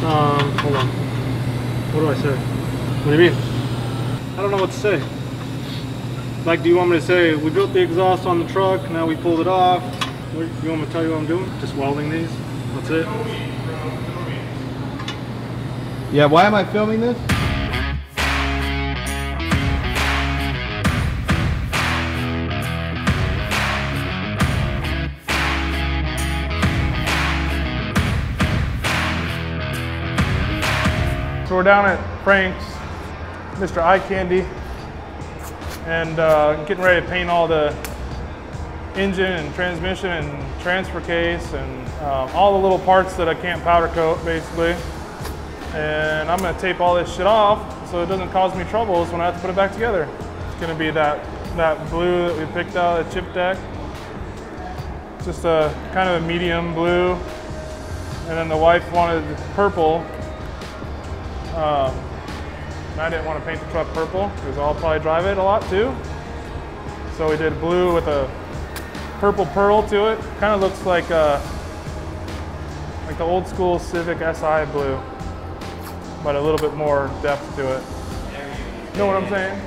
Hold on. What do I say? What do you mean? I don't know what to say. Like, do you want me to say, we built the exhaust on the truck, now we pulled it off? What, you want me to tell you what I'm doing? Just welding these? That's it? Yeah, why am I filming this? So we're down at Frank's, Mr. Eye Candy, and getting ready to paint all the engine and transmission and transfer case and all the little parts that I can't powder coat, basically. And I'm gonna tape all this shit off so it doesn't cause me troubles when I have to put it back together. It's gonna be that blue that we picked out at Chip Deck. It's just a kind of a medium blue. And then the wife wanted purple. I didn't want to paint the truck purple because I'll probably drive it a lot too. So we did blue with a purple pearl to it. Kind of looks like the old school Civic SI blue, but a little bit more depth to it. You know what I'm saying?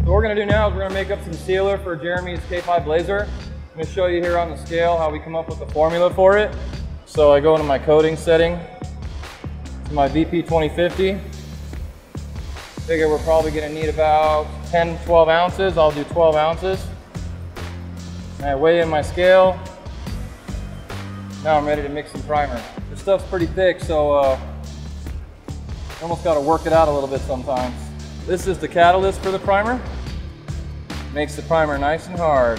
What we're going to do now is we're going to make up some sealer for Jeremy's K5 Blazer. I'm going to show you here on the scale how we come up with the formula for it. So I go into my coating setting, to my VP 2050. Figure we're probably going to need about 10, 12 ounces. I'll do 12 ounces. And I weigh in my scale. Now I'm ready to mix some primer. This stuff's pretty thick, so you almost got to work it out a little bit sometimes. This is the catalyst for the primer. Makes the primer nice and hard.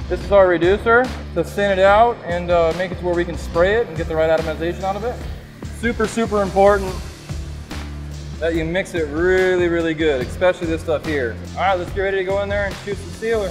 This is our reducer to thin it out and make it to where we can spray it and get the right atomization out of it. Super, super important that you mix it really, really good, especially this stuff here. All right, let's get ready to go in there and shoot some sealer.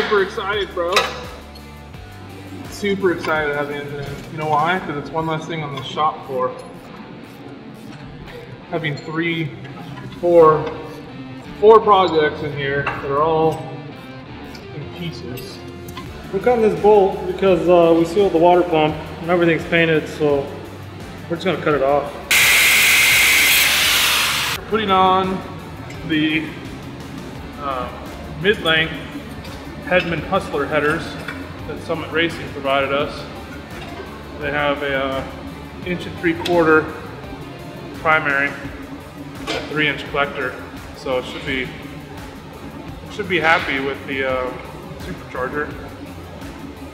Super excited, bro. Super excited to have the engine in. You know why? Because it's one less thing on the shop floor. Having four projects in here that are all in pieces. We're cutting this bolt because we sealed the water pump and everything's painted, so we're just gonna cut it off. We're putting on the mid-length Hedman Hustler headers that Summit Racing provided us. They have a 1.75" primary, a 3-inch collector, so it should be happy with the supercharger.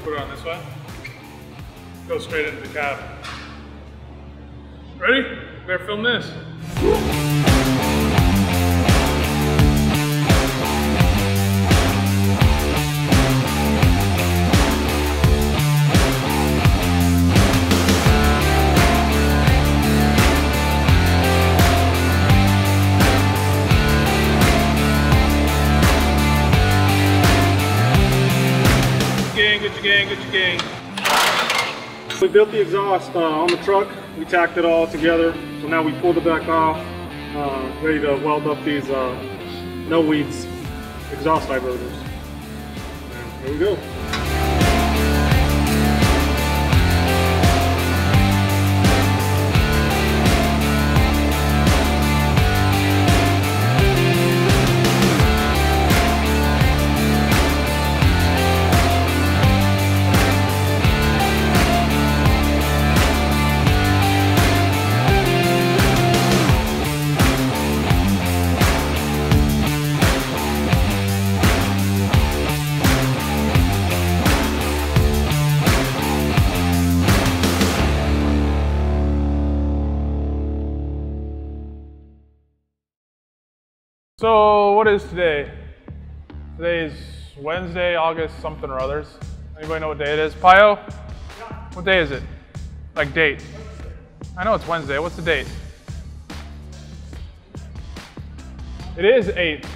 Put it on this way. Go straight into the cab. Ready? Better film this. built the exhaust on the truck. We tacked it all together. So now we pulled it back off, ready to weld up these no weeds exhaust diverters. And here we go. So what is today? Today is Wednesday, August something or others. Anybody know what day it is? Pio? Yeah. What day is it? Like date? I know it's Wednesday. What's the date? It is 8th.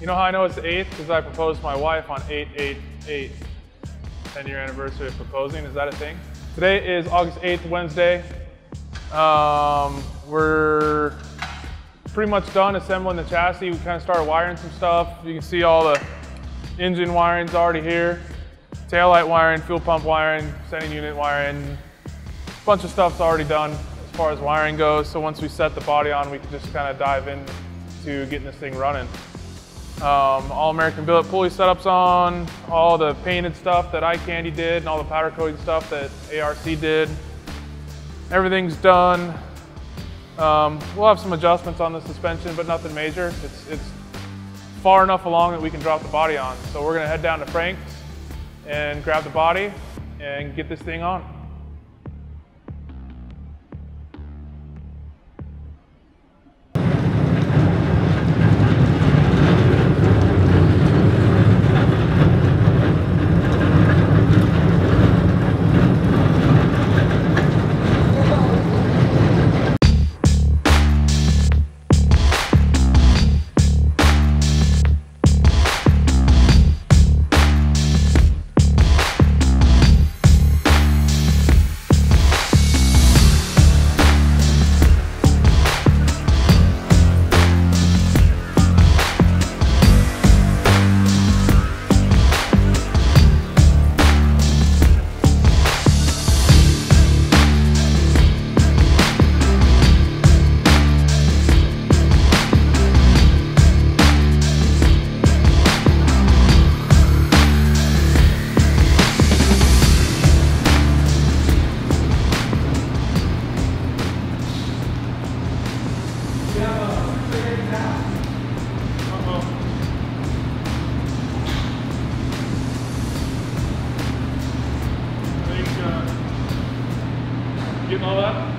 You know how I know it's the 8th? Because I proposed to my wife on 8/8/8. 10-year anniversary of proposing. Is that a thing? Today is August 8th, Wednesday. We're pretty much done assembling the chassis. We kind of started wiring some stuff. You can see all the engine wiring's already here. Taillight wiring, fuel pump wiring, sending unit wiring. A bunch of stuff's already done as far as wiring goes. So once we set the body on, we can just kind of dive into getting this thing running. All American billet pulley setups on, all the painted stuff that iCandy did, and all the powder coating stuff that ARC did. Everything's done. We'll have some adjustments on the suspension, but nothing major. It's far enough along that we can drop the body on. So we're gonna head down to Frank's and grab the body and get this thing on. Getting all that?